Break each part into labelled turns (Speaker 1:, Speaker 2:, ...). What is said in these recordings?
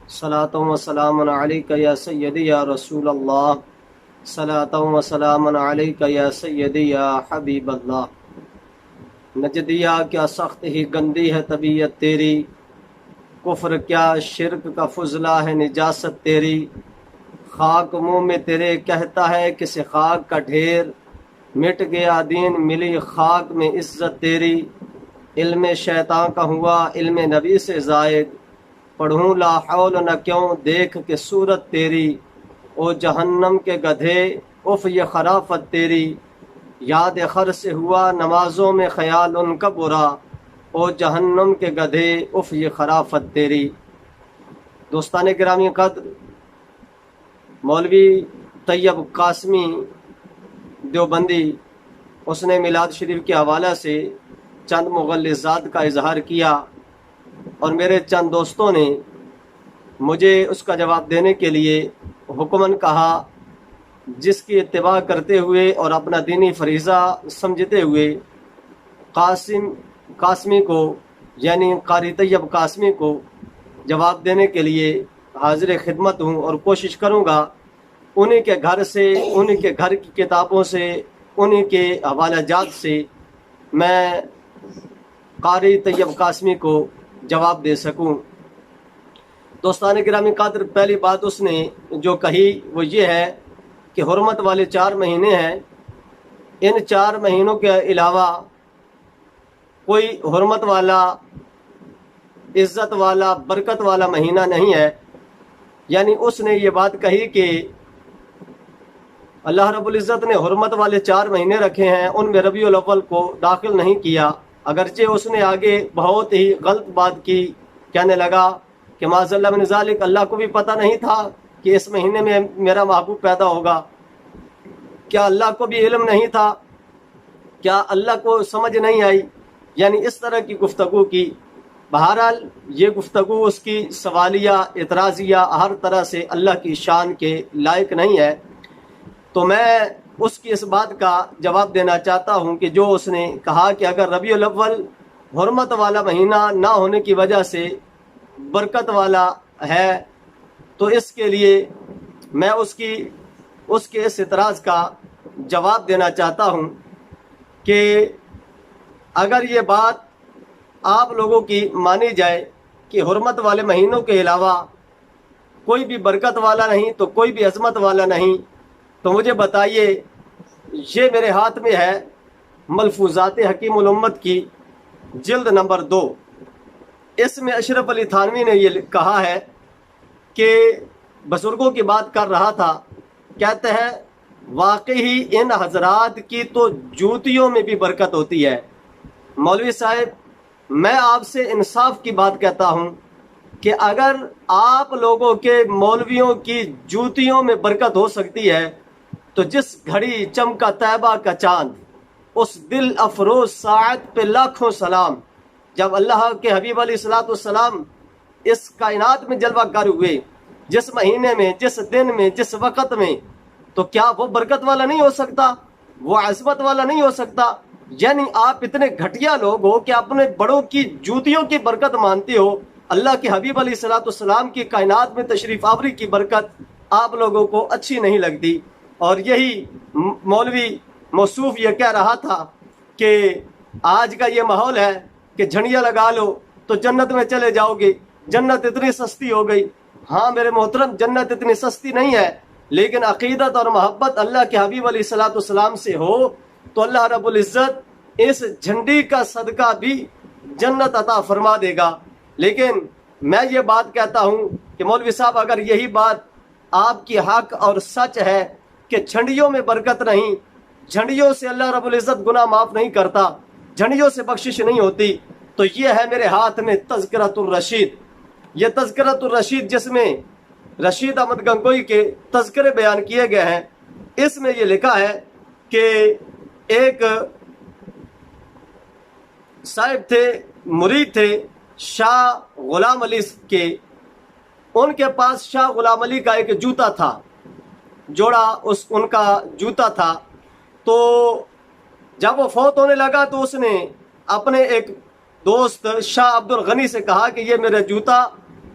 Speaker 1: صلاۃ و سلام علیک یا سیدی یا رسول اللہ، صلاۃ و سلام علیک یا سیدی یا حبیب اللہ۔ نجدیہ کیا سخت ہی گندی ہے طبیعت تیری، کفر کیا شرک کا فضلہ ہے نجاست تیری۔ خاک منہ میں تیرے کہتا ہے کسی خاک کا ڈھیر، مٹ گیا دین ملی خاک میں عزت تیری۔ علم شیطان کا ہوا علم نبی سے زائد، پڑھوں لا حول نہ کیوں دیکھ کے صورت تیری۔ او جہنم کے گدھے اف یہ خرافت تیری، یاد خر سے ہوا نمازوں میں خیال ان کا برا۔ او جہنم کے گدھے اف یہ خرافت تیری۔ دوستان گرامی قدر، مولوی طیب قاسمی دیوبندی اس نے میلاد شریف کے حوالہ سے چند مغلظات کا اظہار کیا، اور میرے چند دوستوں نے مجھے اس کا جواب دینے کے لیے حکماً کہا، جس کی اتباع کرتے ہوئے اور اپنا دینی فریضہ سمجھتے ہوئے قاسمی کو یعنی قاری طیب قاسمی کو جواب دینے کے لیے حاضر خدمت ہوں، اور کوشش کروں گا انہی کے گھر سے، انہی کے گھر کی کتابوں سے، انہی کے حوالہ جات سے میں قاری طیب قاسمی کو جواب دے سکوں۔ دوستان گرامی قدر، پہلی بات اس نے جو کہی وہ یہ ہے کہ حرمت والے 4 مہینے ہیں، ان 4 مہینوں کے علاوہ کوئی حرمت والا، عزت والا، برکت والا مہینہ نہیں ہے۔ یعنی اس نے یہ بات کہی کہ اللہ رب العزت نے حرمت والے 4 مہینے رکھے ہیں، ان میں ربیع الاول کو داخل نہیں کیا۔ اگرچہ اس نے آگے بہت ہی غلط بات کی، کہنے لگا کہ معاذ اللہ من ذالک، اللہ کو بھی پتہ نہیں تھا کہ اس مہینے میں میرا محبوب پیدا ہوگا؟ کیا اللہ کو بھی علم نہیں تھا؟ کیا اللہ کو سمجھ نہیں آئی؟ یعنی اس طرح کی گفتگو کی۔ بہرحال یہ گفتگو اس کی سوالیہ، اعتراضیہ، ہر طرح سے اللہ کی شان کے لائق نہیں ہے۔ تو میں اس کی اس بات کا جواب دینا چاہتا ہوں کہ جو اس نے کہا کہ اگر ربیع الاول حرمت والا مہینہ نہ ہونے کی وجہ سے برکت والا ہے، تو اس کے لیے میں اس کے اس اعتراض کا جواب دینا چاہتا ہوں کہ اگر یہ بات آپ لوگوں کی مانی جائے کہ حرمت والے مہینوں کے علاوہ کوئی بھی برکت والا نہیں تو کوئی بھی عظمت والا نہیں، تو مجھے بتائیے، یہ میرے ہاتھ میں ہے ملفوظات حکیم الامت کی جلد نمبر 2۔ اس میں اشرف علی تھانوی نے یہ کہا ہے کہ بزرگوں کی بات کر رہا تھا، کہتے ہیں واقعی ان حضرات کی تو جوتیوں میں بھی برکت ہوتی ہے۔ مولوی صاحب، میں آپ سے انصاف کی بات کہتا ہوں کہ اگر آپ لوگوں کے مولویوں کی جوتیوں میں برکت ہو سکتی ہے، تو جس گھڑی چمکا طیبہ کا چاند، اس دل افروز ساعت پہ لاکھوں سلام، جب اللہ کے حبیب علیہ الصلوۃ والسلام اس کائنات میں جلوہ گر ہوئے، جس مہینے میں، جس دن میں، جس وقت میں، تو کیا وہ برکت والا نہیں ہو سکتا؟ وہ عظمت والا نہیں ہو سکتا؟ یعنی آپ اتنے گھٹیا لوگ ہو کہ اپنے بڑوں کی جوتیوں کی برکت مانتے ہو، اللہ کے حبیب علیہ الصلوۃ والسلام کی کائنات میں تشریف آوری کی برکت آپ لوگوں کو اچھی نہیں لگتی۔ اور یہی مولوی موصوف یہ کہہ رہا تھا کہ آج کا یہ ماحول ہے کہ جھنڈیاں لگا لو تو جنت میں چلے جاؤ گے، جنت اتنی سستی ہو گئی۔ ہاں میرے محترم، جنت اتنی سستی نہیں ہے، لیکن عقیدت اور محبت اللہ کے حبیب علیہ الصلوۃ والسلام سے ہو تو اللہ رب العزت اس جھنڈی کا صدقہ بھی جنت عطا فرما دے گا۔ لیکن میں یہ بات کہتا ہوں کہ مولوی صاحب، اگر یہی بات آپ کی حق اور سچ ہے کہ جھنڈیوں میں برکت نہیں، جھنڈیوں سے اللہ رب العزت گناہ معاف نہیں کرتا، جھنڈیوں سے بخشش نہیں ہوتی، تو یہ ہے میرے ہاتھ میں تذکرۃ الرشید۔ یہ تذکرۃ الرشید جس میں رشید احمد گنگوئی کے تذکرے بیان کیے گئے ہیں، اس میں یہ لکھا ہے کہ ایک صاحب تھے، مرید تھے شاہ غلام علی کے، ان کے پاس شاہ غلام علی کا ایک جوتا تھا، جوڑا ان کا جوتا تھا۔ تو جب وہ فوت ہونے لگا تو اس نے اپنے ایک دوست شاہ عبد الغنی سے کہا کہ یہ میرا جوتا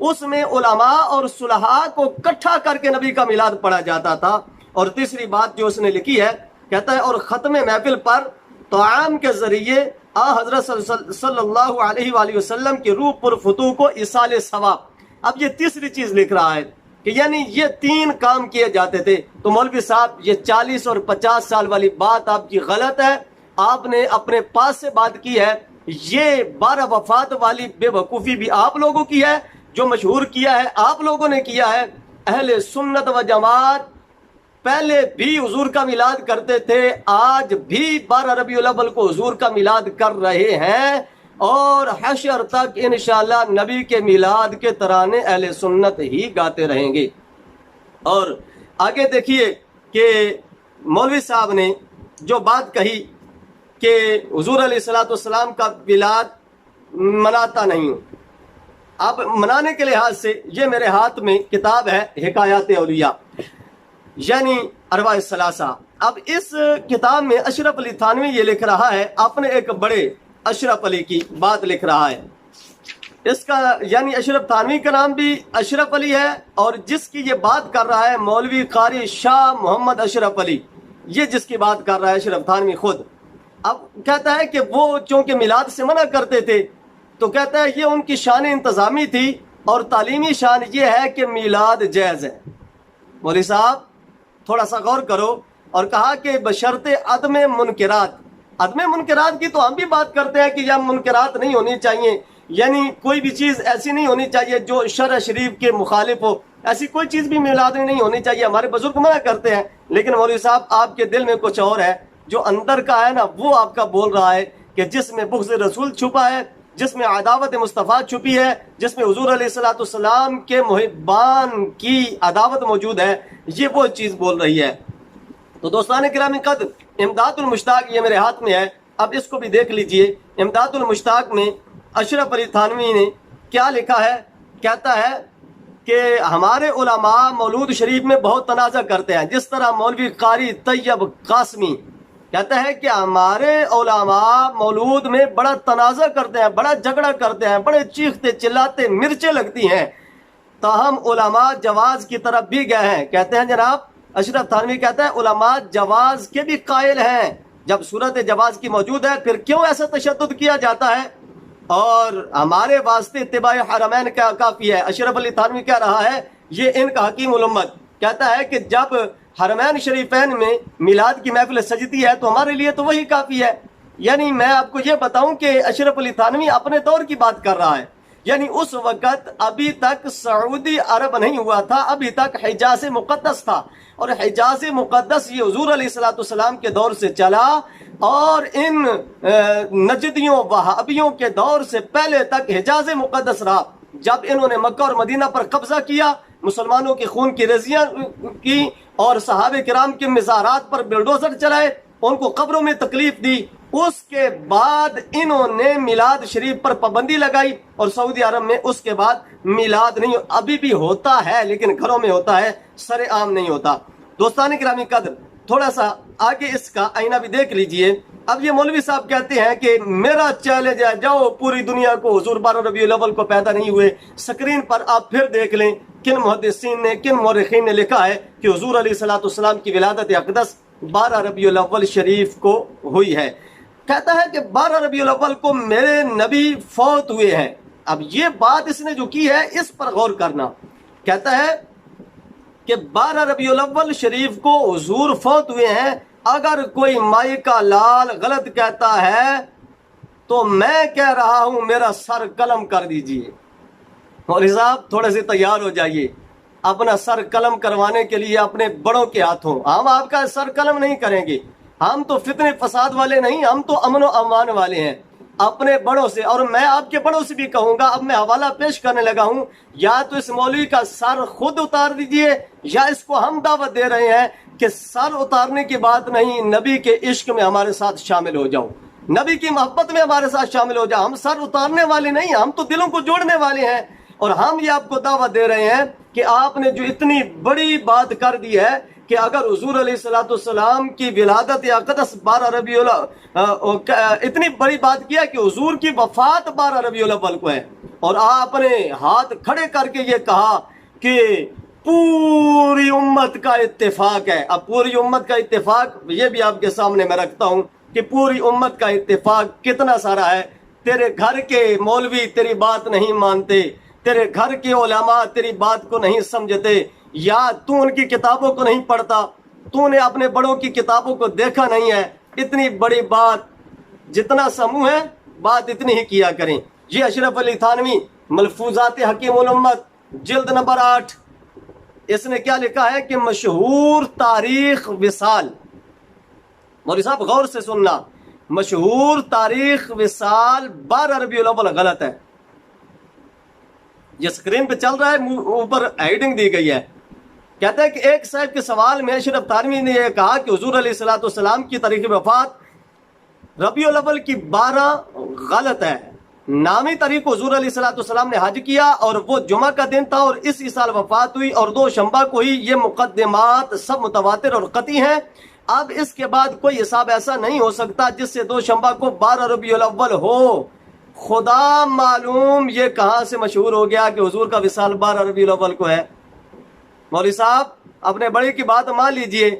Speaker 1: اس میں علماء اور صلحاء کو اکٹھا کر کے نبی کا میلاد پڑھا جاتا تھا۔ اور تیسری بات جو اس نے لکھی ہے، کہتا ہے اور ختم محفل پر طعام کے ذریعے حضرت صلی اللہ علیہ وآلہ وسلم کی روح پر فتوح کو ایصال ثواب۔ اب یہ تیسری چیز لکھ رہا ہے کہ یعنی یہ 3 کام کیے جاتے تھے۔ تو مولوی صاحب یہ 40 اور 50 سال والی بات آپ کی غلط ہے، آپ نے اپنے پاس سے بات کی ہے۔ یہ 12 وفات والی بے وقوفی بھی آپ لوگوں کی ہے، جو مشہور کیا ہے آپ لوگوں نے کیا ہے۔ اہل سنت و جماعت پہلے بھی حضور کا میلاد کرتے تھے، آج بھی 12 ربیع الاول کو حضور کا میلاد کر رہے ہیں، اور حشر تک انشاءاللہ نبی کے میلاد کے ترانے اہل سنت ہی گاتے رہیں گے۔ اور آگے دیکھیے کہ مولوی صاحب نے جو بات کہی کہ حضور علیہ السلام کا میلاد مناتا نہیں ہوں۔ اب منانے کے لحاظ سے یہ میرے ہاتھ میں کتاب ہے حکایات اولیاء، یعنی ارواح الثلاثہ۔ اب اس کتاب میں اشرف علی تھانوی یہ لکھ رہا ہے، اپنے ایک بڑے اشرف علی کی بات لکھ رہا ہے۔ اس کا یعنی اشرف تھانوی کا نام بھی اشرف علی ہے، اور جس کی یہ بات کر رہا ہے مولوی قاری شاہ محمد اشرف علی، یہ جس کی بات کر رہا ہے اشرف تھانوی خود۔ اب کہتا ہے کہ وہ چونکہ میلاد سے منع کرتے تھے، تو کہتا ہے یہ ان کی شان انتظامی تھی، اور تعلیمی شان یہ ہے کہ میلاد جائز ہے۔ مولوی صاحب تھوڑا سا غور کرو، اور کہا کہ بشرط عدم منکرات۔ عدم منکرات کی تو ہم بھی بات کرتے ہیں کہ یہ منکرات نہیں ہونی چاہیے، یعنی کوئی بھی چیز ایسی نہیں ہونی چاہیے جو شرع شریف کے مخالف ہو، ایسی کوئی چیز بھی میلاد میں نہیں ہونی چاہیے، ہمارے بزرگ منع کرتے ہیں۔ لیکن مولوی صاحب آپ کے دل میں کچھ اور ہے، جو اندر کا ہے نا وہ آپ کا بول رہا ہے کہ جس میں بغض رسول چھپا ہے، جس میں عداوت مصطفیٰ چھپی ہے، جس میں حضور علیہ السلام کے محبان کی عداوت موجود ہے، یہ وہ چیز بول رہی ہے۔ تو دوستان کرام قدر، امداد المشتاق یہ میرے ہاتھ میں ہے، اب اس کو بھی دیکھ لیجئے۔ امداد المشتاق میں اشرف علی تھانوی نے کیا لکھا ہے، کہتا ہے کہ ہمارے علماء مولود شریف میں بہت تنازع کرتے ہیں، جس طرح مولوی قاری طیب قاسمی کہتا ہے کہ ہمارے علماء مولود میں بڑا تنازع کرتے ہیں، بڑا جھگڑا کرتے ہیں، بڑے چیختے چلاتے مرچیں لگتی ہیں، تاہم علماء جواز کی طرف بھی گئے ہیں۔ کہتے ہیں جناب اشرف تھانوی کہتا ہے علماء جواز کے بھی قائل ہیں، جب صورت جواز کی موجود ہے پھر کیوں ایسا تشدد کیا جاتا ہے، اور ہمارے واسطے اتباع حرمین کا کافی ہے۔ اشرف علی تھانوی کہہ رہا ہے، یہ ان کا حکیم الامت کہتا ہے کہ جب حرمین شریفین میں میلاد کی محفل سجتی ہے تو ہمارے لیے تو وہی کافی ہے۔ یعنی میں آپ کو یہ بتاؤں کہ اشرف علی تھانوی اپنے دور کی بات کر رہا ہے، یعنی اس وقت ابھی تک سعودی عرب نہیں ہوا تھا، ابھی تک حجاز مقدس تھا، اور حجاز مقدس یہ حضور علیہ السلام کے دور سے چلا، اور ان نجدیوں وہابیوں کے دور سے پہلے تک حجاز مقدس رہا۔ جب انہوں نے مکہ اور مدینہ پر قبضہ کیا، مسلمانوں کے خون کی رضیاں کی، اور صحابہ کرام کے مزارات پر بلڈوزر چلائے، ان کو قبروں میں تکلیف دی، اس کے بعد انہوں نے میلاد شریف پر پابندی لگائی، اور سعودی عرب میں اس کے بعد میلاد نہیں، ابھی بھی ہوتا ہے لیکن گھروں میں ہوتا ہے، سر عام نہیں ہوتا۔ دوستان گرامی قدر، تھوڑا سا آگے اس کا آئینہ بھی دیکھ لیجئے۔ اب یہ مولوی صاحب کہتے ہیں کہ میرا چیلنج ہے، جاؤ پوری دنیا کو حضور 12 ربیع الاول کو پیدا نہیں ہوئے، سکرین پر آپ پھر دیکھ لیں کن محدثین نے، کن مورخین نے لکھا ہے کہ حضور علیہ السلام کی ولادت اقدس 12 ربیع الاول شریف کو ہوئی ہے۔ کہتا ہے کہ 12 ربیع الاول کو میرے نبی فوت ہوئے ہیں۔ اب یہ بات اس نے جو کی ہے اس پر غور کرنا۔ کہتا ہے کہ 12 ربیع الاول شریف کو حضور فوت ہوئے ہیں، اگر کوئی مائی کا لال غلط کہتا ہے تو میں کہہ رہا ہوں میرا سر قلم کر دیجئے۔ مولوی صاحب تھوڑے سے تیار ہو جائیے، اپنا سر قلم کروانے کے لیے اپنے بڑوں کے ہاتھوں۔ ہم آپ کا سر قلم نہیں کریں گے، ہم تو فتنے فساد والے نہیں، ہم تو امن و امان والے ہیں اپنے بڑوں سے۔ اور میں آپ کے بڑوں سے بھی کہوں گا، اب میں حوالہ پیش کرنے لگا ہوں، یا تو اس مولوی کا سر خود اتار دیجئے، یا اس کو ہم دعوت دے رہے ہیں کہ سر اتارنے کی بات نہیں، نبی کے عشق میں ہمارے ساتھ شامل ہو جاؤ، نبی کی محبت میں ہمارے ساتھ شامل ہو جاؤ۔ ہم سر اتارنے والے نہیں، ہم تو دلوں کو جوڑنے والے ہیں، اور ہم یہ آپ کو دعوت دے رہے ہیں کہ آپ نے جو اتنی بڑی بات کر دی ہے کہ اگر حضور علیہ السلام کی ولادت اقدس 12 ربیع الاول، اتنی بڑی بات کیا کہ حضور کی وفات 12 ربیع الاول کو ہے، اور آپ نے ہاتھ کھڑے کر کے یہ کہا کہ پوری امت کا اتفاق ہے. اب پوری امت کا اتفاق یہ بھی آپ کے سامنے میں رکھتا ہوں کہ پوری امت کا اتفاق کتنا سارا ہے. تیرے گھر کے مولوی تیری بات نہیں مانتے، تیرے گھر کے علماء تیری بات کو نہیں سمجھتے، یا تو ان کی کتابوں کو نہیں پڑھتا، تو نے اپنے بڑوں کی کتابوں کو دیکھا نہیں ہے. اتنی بڑی بات، جتنا سموہ ہے بات اتنی ہی کیا کریں. یہ اشرف علی تھانوی ملفوظات حکیم الامت جلد نمبر 8، اس نے کیا لکھا ہے کہ مشہور تاریخ وصال. مولوی صاحب غور سے سننا، مشہور تاریخ وصال 12 ربیع الاول غلط ہے. یہ سکرین پہ چل رہا ہے، اوپر ہیڈنگ دی گئی ہے. کہتا ہے کہ ایک صاحب کے سوال میں اشرف تھانوی نے یہ کہا کہ حضور علیہ السلام کی تاریخ وفات ربیع الاول کی 12 غلط ہے. نامی تاریخ حضور علیہ السلام نے حج کیا اور وہ جمعہ کا دن تھا اور اسی سال وفات ہوئی اور 2 شنبہ کو ہی. یہ مقدمات سب متواتر اور قطعی ہیں. اب اس کے بعد کوئی حساب ایسا نہیں ہو سکتا جس سے 2 شنبہ کو 12 ربیع الاول ہو. خدا معلوم یہ کہاں سے مشہور ہو گیا کہ حضور کا وصال 12 ربیع الاول کو ہے. مولوی صاحب اپنے بڑے کی بات مان لیجئے.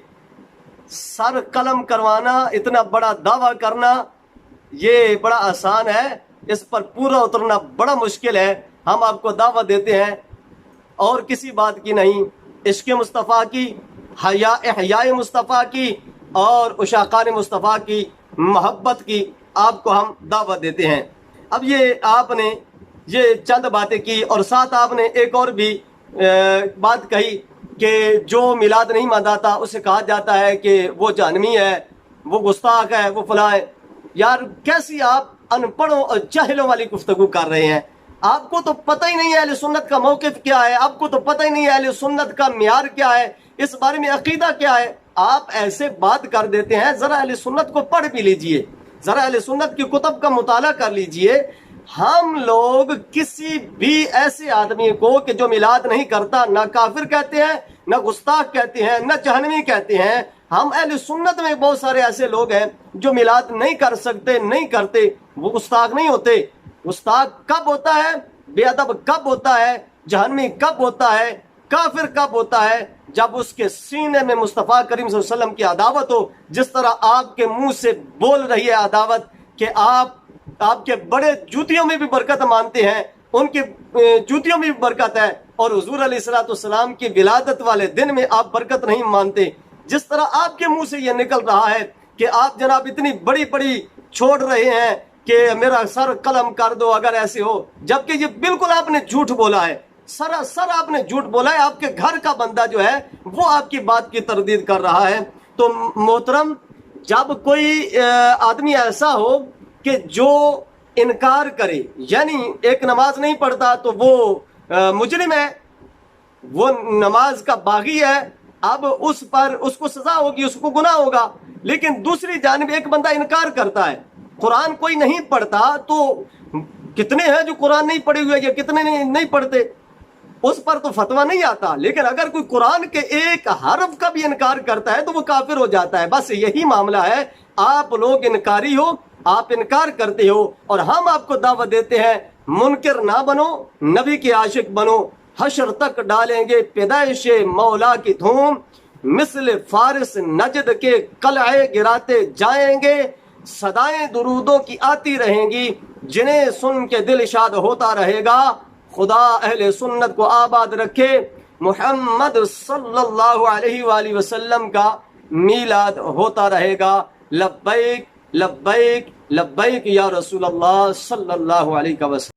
Speaker 1: سر قلم کروانا، اتنا بڑا دعویٰ کرنا یہ بڑا آسان ہے، اس پر پورا اترنا بڑا مشکل ہے. ہم آپ کو دعوت دیتے ہیں اور کسی بات کی نہیں، عشق مصطفیٰ کی، احیاء مصطفیٰ کی اور عشاقان مصطفیٰ کی محبت کی آپ کو ہم دعوت دیتے ہیں. اب یہ آپ نے یہ چند باتیں کی اور ساتھ آپ نے ایک اور بھی بات کہی کہ جو میلاد نہیں مناتا اسے کہا جاتا ہے کہ وہ جہنمی ہے، وہ گستاخ ہے، وہ فلاں ہے. یار کیسی آپ ان پڑھوں اور جاہلوں والی گفتگو کر رہے ہیں. آپ کو تو پتہ ہی نہیں ہے اہل سنت کا موقف کیا ہے، آپ کو تو پتہ ہی نہیں ہے اہل سنت کا معیار کیا ہے، اس بارے میں عقیدہ کیا ہے. آپ ایسے بات کر دیتے ہیں. ذرا اہل سنت کو پڑھ بھی لیجئے، ذرا اہل سنت کی کتب کا مطالعہ کر لیجئے. ہم لوگ کسی بھی ایسے آدمی کو کہ جو میلاد نہیں کرتا نہ کافر کہتے ہیں، نہ گستاخ کہتے ہیں، نہ جہنمی کہتے ہیں. ہم اہل سنت میں بہت سارے ایسے لوگ ہیں جو میلاد نہیں کر سکتے، نہیں کرتے، وہ گستاخ نہیں ہوتے. گستاخ کب ہوتا ہے، بے ادب کب ہوتا ہے، جہنمی کب ہوتا ہے، کافر کب ہوتا ہے؟ جب اس کے سینے میں مصطفیٰ کریم صلی اللہ علیہ وسلم کی عداوت ہو. جس طرح آپ کے منہ سے بول رہی ہے عداوت کہ آپ کے بڑے جوتیوں میں بھی برکت مانتے ہیں، ان کی جوتیوں میں بھی برکت ہے، اور حضور علیہ السلام کی ولادت والے دن میں آپ برکت نہیں مانتے. جس طرح آپ کے منہ سے یہ نکل رہا ہے کہ آپ جناب اتنی بڑی بڑی چھوڑ رہے ہیں کہ میرا سر قلم کر دو اگر ایسے ہو، جبکہ یہ بالکل آپ نے جھوٹ بولا ہے، سراسر آپ نے جھوٹ بولا ہے. آپ کے گھر کا بندہ جو ہے وہ آپ کی بات کی تردید کر رہا ہے. تو محترم، جب کوئی آدمی ایسا ہو کہ جو انکار کرے، یعنی ایک نماز نہیں پڑھتا تو وہ مجرم ہے، وہ نماز کا باغی ہے، اب اس پر اس کو سزا ہوگی، اس کو گناہ ہوگا. لیکن دوسری جانب ایک بندہ انکار کرتا ہے، قرآن کوئی نہیں پڑھتا، تو کتنے ہیں جو قرآن نہیں پڑھے ہوئے یا کتنے نہیں پڑھتے، اس پر تو فتویٰ نہیں آتا. لیکن اگر کوئی قرآن کے ایک حرف کا بھی انکار کرتا ہے تو وہ کافر ہو جاتا ہے. بس یہی معاملہ ہے. آپ لوگ انکاری ہو، آپ انکار کرتے ہو، اور ہم آپ کو دعوت دیتے ہیں منکر نہ بنو، نبی کے عاشق بنو. حشر تک ڈالیں گے پیدائش مولا کی دھوم، مثل فارس نجد کے قلعے گراتے جائیں گے. صدائیں درودوں کی آتی رہیں گی، جنہیں سن کے دل شاد ہوتا رہے گا. خدا اہل سنت کو آباد رکھے. محمد صلی اللہ علیہ وآلہ وسلم کا میلاد ہوتا رہے گا. لبیک لبیک لبیک یا رسول اللہ صلی اللہ علیہ وسلم.